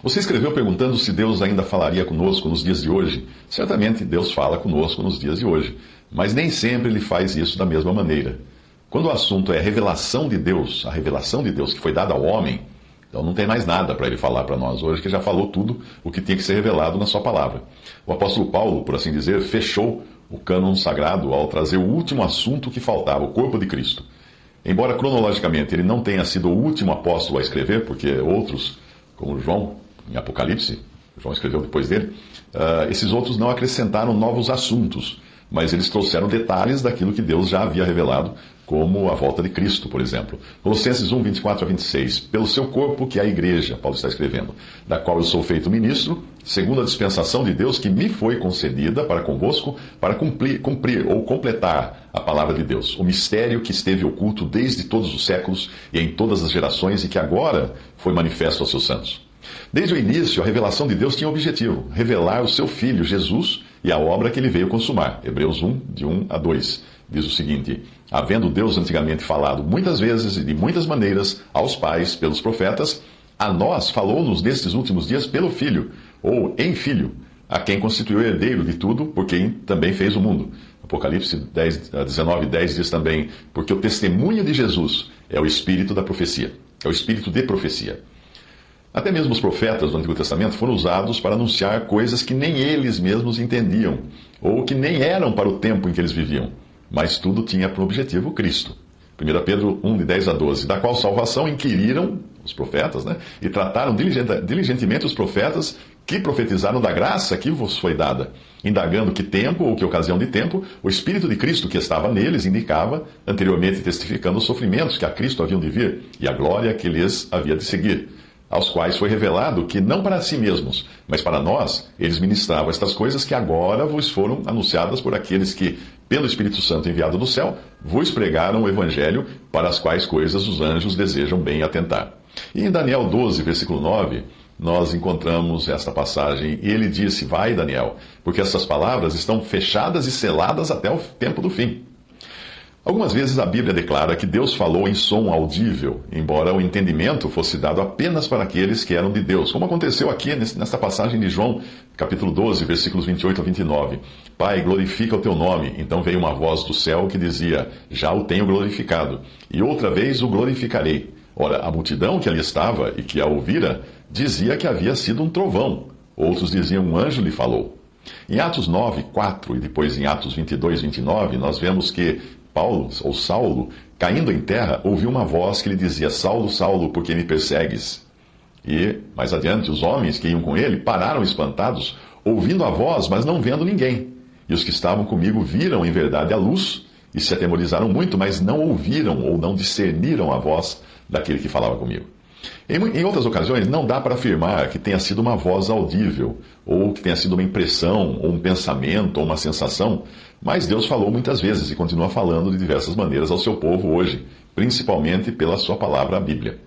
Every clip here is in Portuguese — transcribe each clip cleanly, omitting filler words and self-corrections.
Você escreveu perguntando se Deus ainda falaria conosco nos dias de hoje. Certamente Deus fala conosco nos dias de hoje, mas nem sempre Ele faz isso da mesma maneira. Quando o assunto é a revelação de Deus que foi dada ao homem, então não tem mais nada para Ele falar para nós hoje, que já falou tudo o que tinha que ser revelado na sua palavra. O apóstolo Paulo, por assim dizer, fechou o cânon sagrado ao trazer o último assunto que faltava, o corpo de Cristo. Embora cronologicamente ele não tenha sido o último apóstolo a escrever, porque outros, como João, em Apocalipse, João escreveu depois dele, esses outros não acrescentaram novos assuntos, mas eles trouxeram detalhes daquilo que Deus já havia revelado, como a volta de Cristo, por exemplo. Colossenses 1, 24 a 26. Pelo seu corpo, que é a igreja, Paulo está escrevendo, da qual eu sou feito ministro, segundo a dispensação de Deus que me foi concedida para convosco, para cumprir ou completar a palavra de Deus, o mistério que esteve oculto desde todos os séculos e em todas as gerações e que agora foi manifesto aos seus santos. Desde o início, a revelação de Deus tinha um objetivo: revelar o seu Filho, Jesus, e a obra que ele veio consumar. Hebreus 1, de 1 a 2, diz o seguinte: havendo Deus antigamente falado muitas vezes e de muitas maneiras aos pais pelos profetas, a nós falou-nos nestes últimos dias pelo Filho, ou em Filho, a quem constituiu herdeiro de tudo, por quem também fez o mundo. Apocalipse 19, 10 diz também: porque o testemunho de Jesus é o espírito da profecia, é o espírito de profecia. Até mesmo os profetas do Antigo Testamento foram usados para anunciar coisas que nem eles mesmos entendiam, ou que nem eram para o tempo em que eles viviam. Mas tudo tinha por objetivo Cristo. 1 Pedro 1, de 10 a 12, da qual salvação inquiriram os profetas, e trataram diligentemente os profetas que profetizaram da graça que vos foi dada, indagando que tempo ou que ocasião de tempo o Espírito de Cristo que estava neles indicava, anteriormente testificando os sofrimentos que a Cristo haviam de vir e a glória que lhes havia de seguir, aos quais foi revelado que não para si mesmos, mas para nós, eles ministravam estas coisas que agora vos foram anunciadas por aqueles que, pelo Espírito Santo enviado do céu, vos pregaram o Evangelho, para as quais coisas os anjos desejam bem atentar. E em Daniel 12, versículo 9, nós encontramos esta passagem, e ele disse: vai, Daniel, porque essas palavras estão fechadas e seladas até o tempo do fim. Algumas vezes a Bíblia declara que Deus falou em som audível, embora o entendimento fosse dado apenas para aqueles que eram de Deus, como aconteceu aqui nesta passagem de João, capítulo 12, versículos 28 a 29. Pai, glorifica o teu nome. Então veio uma voz do céu que dizia: já o tenho glorificado, e outra vez o glorificarei. Ora, a multidão que ali estava e que a ouvira dizia que havia sido um trovão. Outros diziam: um anjo lhe falou. Em Atos 9, 4 e depois em Atos 22, 29, nós vemos que Paulo, ou Saulo, caindo em terra, ouviu uma voz que lhe dizia: Saulo, Saulo, por que me persegues? E, mais adiante, os homens que iam com ele pararam espantados, ouvindo a voz, mas não vendo ninguém. E os que estavam comigo viram em verdade a luz e se atemorizaram muito, mas não ouviram ou não discerniram a voz daquele que falava comigo. Em outras ocasiões, não dá para afirmar que tenha sido uma voz audível, ou que tenha sido uma impressão, ou um pensamento, ou uma sensação, mas Deus falou muitas vezes e continua falando de diversas maneiras ao seu povo hoje, principalmente pela sua palavra, a Bíblia.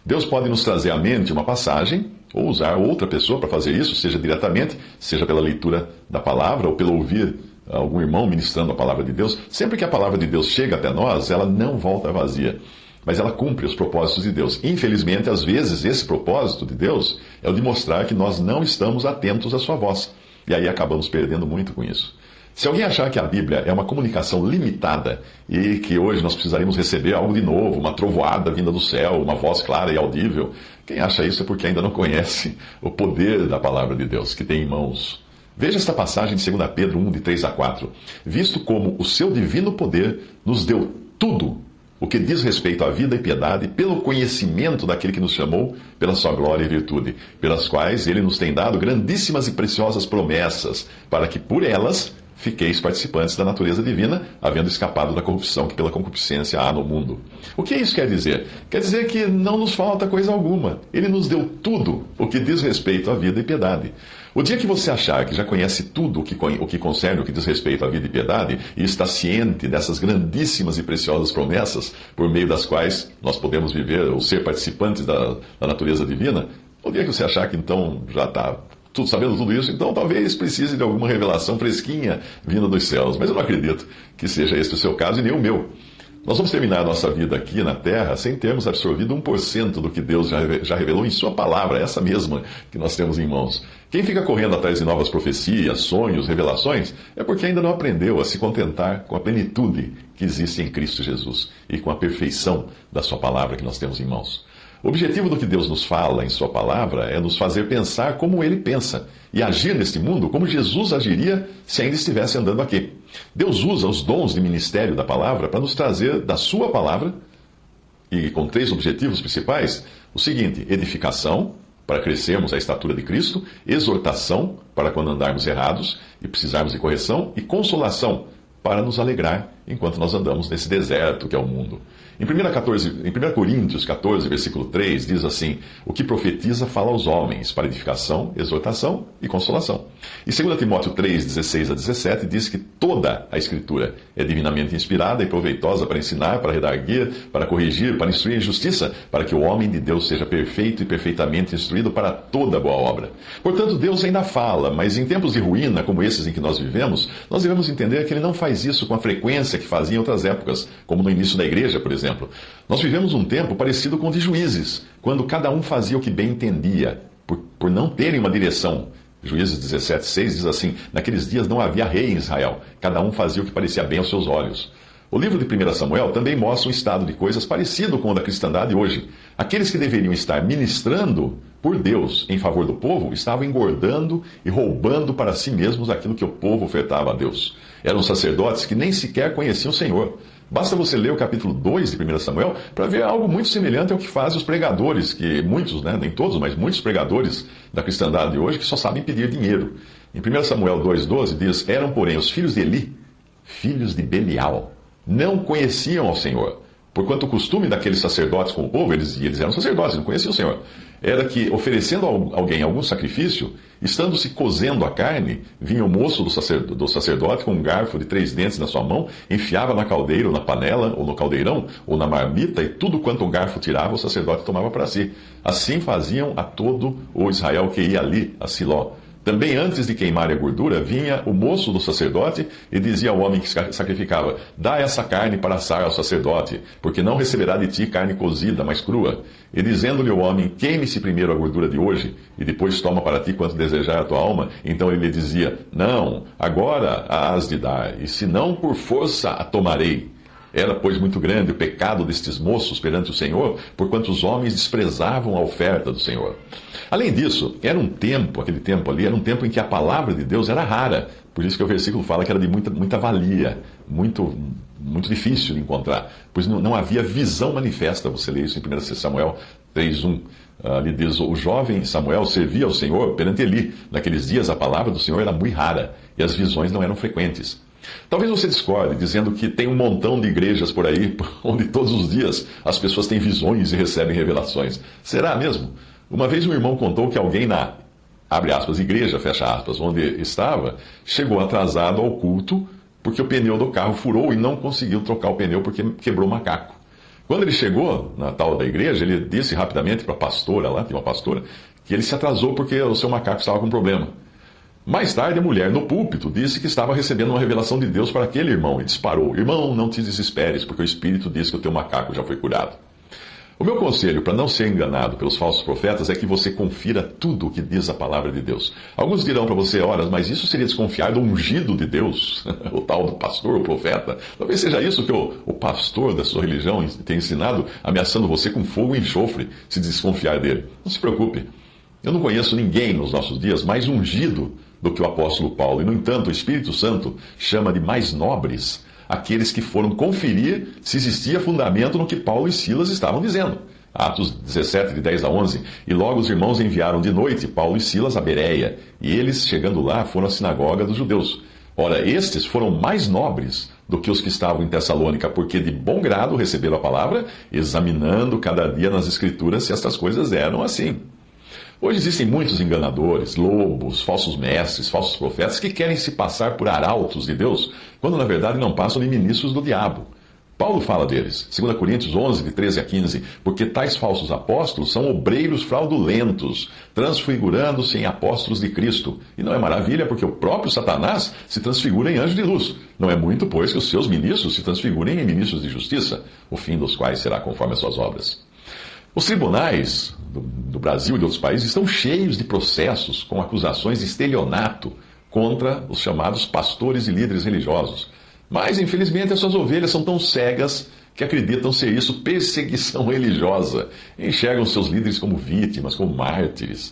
Deus pode nos trazer à mente uma passagem, ou usar outra pessoa para fazer isso, seja diretamente, seja pela leitura da palavra, ou pelo ouvir algum irmão ministrando a palavra de Deus. Sempre que a palavra de Deus chega até nós, ela não volta vazia, mas ela cumpre os propósitos de Deus. Infelizmente, às vezes, esse propósito de Deus é o de mostrar que nós não estamos atentos à sua voz. E aí acabamos perdendo muito com isso. Se alguém achar que a Bíblia é uma comunicação limitada e que hoje nós precisaríamos receber algo de novo, uma trovoada vinda do céu, uma voz clara e audível, quem acha isso é porque ainda não conhece o poder da palavra de Deus que tem em mãos. Veja esta passagem de 2 Pedro 1, de 3 a 4. Visto como o seu divino poder nos deu tudo o que diz respeito à vida e piedade, pelo conhecimento daquele que nos chamou, pela sua glória e virtude, pelas quais ele nos tem dado grandíssimas e preciosas promessas, para que por elas fiqueis participantes da natureza divina, havendo escapado da corrupção que pela concupiscência há no mundo. O que isso quer dizer? Quer dizer que não nos falta coisa alguma. Ele nos deu tudo o que diz respeito à vida e piedade. O dia que você achar que já conhece tudo o que concerne o que diz respeito à vida e piedade, e está ciente dessas grandíssimas e preciosas promessas, por meio das quais nós podemos viver ou ser participantes da natureza divina, o dia que você achar que então já está sabendo tudo isso, então talvez precise de alguma revelação fresquinha vinda dos céus. Mas eu não acredito que seja esse o seu caso e nem o meu. Nós vamos terminar a nossa vida aqui na Terra sem termos absorvido 1% do que Deus já revelou em Sua palavra, essa mesma que nós temos em mãos. Quem fica correndo atrás de novas profecias, sonhos, revelações, é porque ainda não aprendeu a se contentar com a plenitude que existe em Cristo Jesus e com a perfeição da Sua palavra que nós temos em mãos. O objetivo do que Deus nos fala em Sua palavra é nos fazer pensar como Ele pensa e agir neste mundo como Jesus agiria se ainda estivesse andando aqui. Deus usa os dons de ministério da palavra para nos trazer da Sua palavra, e com 3 objetivos principais: o seguinte, edificação, para crescermos à estatura de Cristo; exortação, para quando andarmos errados e precisarmos de correção; e consolação, para nos alegrar enquanto nós andamos nesse deserto que é o mundo. Em 1 Coríntios 14, versículo 3, diz assim: o que profetiza fala aos homens, para edificação, exortação e consolação. E 2 Timóteo 3, 16 a 17, diz que toda a Escritura é divinamente inspirada e proveitosa para ensinar, para redarguir, para corrigir, para instruir em justiça, para que o homem de Deus seja perfeito e perfeitamente instruído para toda boa obra. Portanto, Deus ainda fala, mas em tempos de ruína como esses em que nós vivemos, nós devemos entender que Ele não faz isso com a frequência que fazia em outras épocas, como no início da igreja, por exemplo. Nós vivemos um tempo parecido com o de juízes, quando cada um fazia o que bem entendia, por não terem uma direção. Juízes 17:6 diz assim: naqueles dias não havia rei em Israel, cada um fazia o que parecia bem aos seus olhos. O livro de 1 Samuel também mostra um estado de coisas parecido com o da cristandade hoje. Aqueles que deveriam estar ministrando por Deus em favor do povo estavam engordando e roubando para si mesmos aquilo que o povo ofertava a Deus. Eram sacerdotes que nem sequer conheciam o Senhor. Basta você ler o capítulo 2 de 1 Samuel para ver algo muito semelhante ao que fazem os pregadores, que muitos, nem todos, mas muitos pregadores da cristandade hoje que só sabem pedir dinheiro. Em 1 Samuel 2,12 diz: eram, porém, os filhos de Eli, filhos de Belial, não conheciam ao Senhor. Porquanto o costume daqueles sacerdotes com o povo, eles eram sacerdotes, não conheciam o Senhor, era que, oferecendo a alguém algum sacrifício, estando-se cozendo a carne, vinha o moço do sacerdote com um garfo de 3 dentes na sua mão, enfiava na caldeira, ou na panela, ou no caldeirão, ou na marmita, e tudo quanto o garfo tirava, o sacerdote tomava para si. Assim faziam a todo o Israel que ia ali, a Siló. Também antes de queimar a gordura, vinha o moço do sacerdote e dizia ao homem que sacrificava: dá essa carne para assar ao sacerdote, porque não receberá de ti carne cozida, mas crua. E dizendo-lhe o homem: queime-se primeiro a gordura de hoje, e depois toma para ti quanto desejar a tua alma. Então ele lhe dizia: não, agora a has de dar, e se não, por força a tomarei. Era, pois, muito grande o pecado destes moços perante o Senhor, porquanto os homens desprezavam a oferta do Senhor. Além disso, aquele tempo ali, era um tempo em que a palavra de Deus era rara. Por isso que o versículo fala que era de muita valia, muito difícil de encontrar. Pois não havia visão manifesta. Você lê isso em 1 Samuel 3:1. Ali diz: o jovem Samuel servia ao Senhor perante Eli. Naqueles dias a palavra do Senhor era muito rara e as visões não eram frequentes. Talvez você discorde, dizendo que tem um montão de igrejas por aí, onde todos os dias as pessoas têm visões e recebem revelações. Será mesmo? Uma vez um irmão contou que alguém na, abre aspas, igreja, fecha aspas, onde estava, chegou atrasado ao culto porque o pneu do carro furou e não conseguiu trocar o pneu porque quebrou o macaco. Quando ele chegou na tal da igreja, ele disse rapidamente para a pastora lá, tinha uma pastora, que ele se atrasou porque o seu macaco estava com problema. Mais tarde, a mulher no púlpito disse que estava recebendo uma revelação de Deus para aquele irmão e disparou: irmão, não te desesperes, porque o Espírito diz que o teu macaco já foi curado. O meu conselho para não ser enganado pelos falsos profetas é que você confira tudo o que diz a palavra de Deus. Alguns dirão para você: ora, mas isso seria desconfiar do ungido de Deus, o tal do pastor, o profeta. Talvez seja isso que o pastor da sua religião tem ensinado, ameaçando você com fogo e enxofre, se desconfiar dele. Não se preocupe. Eu não conheço ninguém nos nossos dias mais ungido do que o apóstolo Paulo. E, no entanto, o Espírito Santo chama de mais nobres aqueles que foram conferir se existia fundamento no que Paulo e Silas estavam dizendo. Atos 17, de 10 a 11. E logo os irmãos enviaram de noite Paulo e Silas a Bereia, e eles, chegando lá, foram à sinagoga dos judeus. Ora, estes foram mais nobres do que os que estavam em Tessalônica, porque de bom grado receberam a palavra, examinando cada dia nas Escrituras se estas coisas eram assim. Hoje existem muitos enganadores, lobos, falsos mestres, falsos profetas que querem se passar por arautos de Deus, quando na verdade não passam de ministros do diabo. Paulo fala deles, 2 Coríntios 11, de 13 a 15, porque tais falsos apóstolos são obreiros fraudulentos, transfigurando-se em apóstolos de Cristo. E não é maravilha, porque o próprio Satanás se transfigura em anjo de luz. Não é muito, pois, que os seus ministros se transfigurem em ministros de justiça, o fim dos quais será conforme as suas obras. Os tribunais do Brasil e de outros países estão cheios de processos com acusações de estelionato contra os chamados pastores e líderes religiosos. Mas, infelizmente, essas ovelhas são tão cegas que acreditam ser isso perseguição religiosa. Enxergam seus líderes como vítimas, como mártires.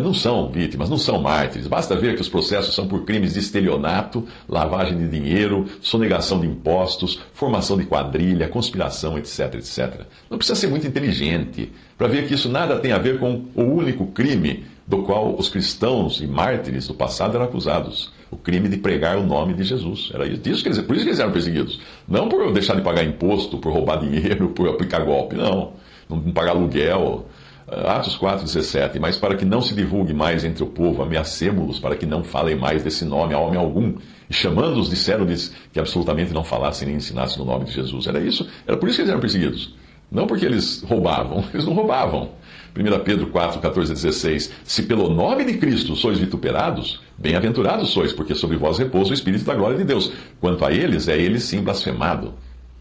Não são vítimas, não são mártires. Basta ver que os processos são por crimes de estelionato, lavagem de dinheiro, sonegação de impostos, formação de quadrilha, conspiração, etc, etc. Não precisa ser muito inteligente para ver que isso nada tem a ver com o único crime do qual os cristãos e mártires do passado eram acusados. O crime de pregar o nome de Jesus. Era isso que por isso que eles eram perseguidos. Não por deixar de pagar imposto, por roubar dinheiro, por aplicar golpe, não. Não pagar aluguel. Atos 4,17. Mas para que não se divulgue mais entre o povo, ameacemo-los para que não falem mais desse nome a homem algum. E chamando-os, disseram-lhes que absolutamente não falassem nem ensinassem no nome de Jesus. Era isso. Era por isso que eles eram perseguidos. Não porque eles roubavam. Eles não roubavam. 1 Pedro 4, 14 a 16. Se pelo nome de Cristo sois vituperados, bem-aventurados sois, porque sobre vós repousa o Espírito da glória de Deus. Quanto a eles, é ele sim blasfemado.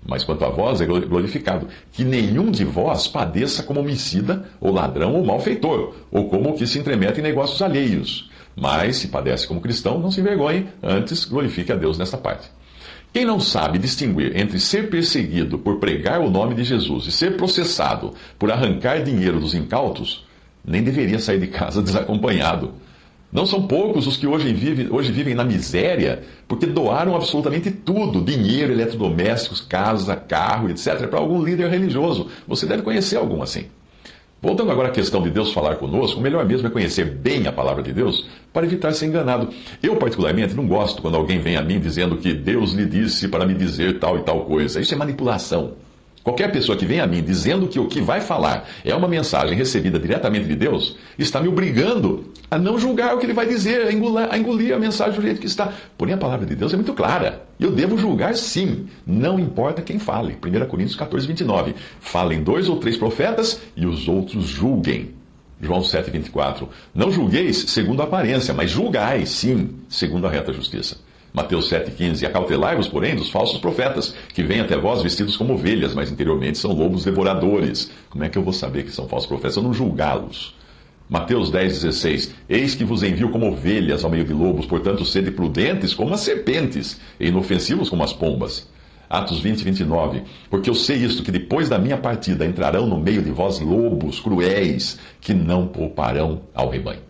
Mas quanto a vós é glorificado. Que nenhum de vós padeça como homicida, ou ladrão, ou malfeitor, ou como o que se entremete em negócios alheios. Mas, se padece como cristão, não se envergonhe, antes glorifique a Deus nesta parte. Quem não sabe distinguir entre ser perseguido por pregar o nome de Jesus e ser processado por arrancar dinheiro dos incautos, nem deveria sair de casa desacompanhado. Não são poucos os que hoje vivem na miséria porque doaram absolutamente tudo, dinheiro, eletrodomésticos, casa, carro, etc., para algum líder religioso. Você deve conhecer algum assim. Voltando agora à questão de Deus falar conosco, o melhor mesmo é conhecer bem a palavra de Deus para evitar ser enganado. Eu, particularmente, não gosto quando alguém vem a mim dizendo que Deus lhe disse para me dizer tal e tal coisa. Isso é manipulação. Qualquer pessoa que vem a mim dizendo que o que vai falar é uma mensagem recebida diretamente de Deus, está me obrigando a não julgar o que ele vai dizer, a engolir a mensagem do jeito que está. Porém, a palavra de Deus é muito clara. Eu devo julgar sim, não importa quem fale. 1 Coríntios 14, 29. Falem 2 ou 3 profetas e os outros julguem. João 7, 24. Não julgueis segundo a aparência, mas julgai, sim, segundo a reta justiça. Mateus 7,15. Acautelai-vos, porém, dos falsos profetas, que vêm até vós vestidos como ovelhas, mas interiormente são lobos devoradores. Como é que eu vou saber que são falsos profetas? Eu não julgá-los. Mateus 10,16. Eis que vos envio como ovelhas ao meio de lobos, portanto, sede prudentes como as serpentes, e inofensivos como as pombas. Atos 20, 29. Porque eu sei isto, que depois da minha partida entrarão no meio de vós lobos cruéis, que não pouparão ao rebanho.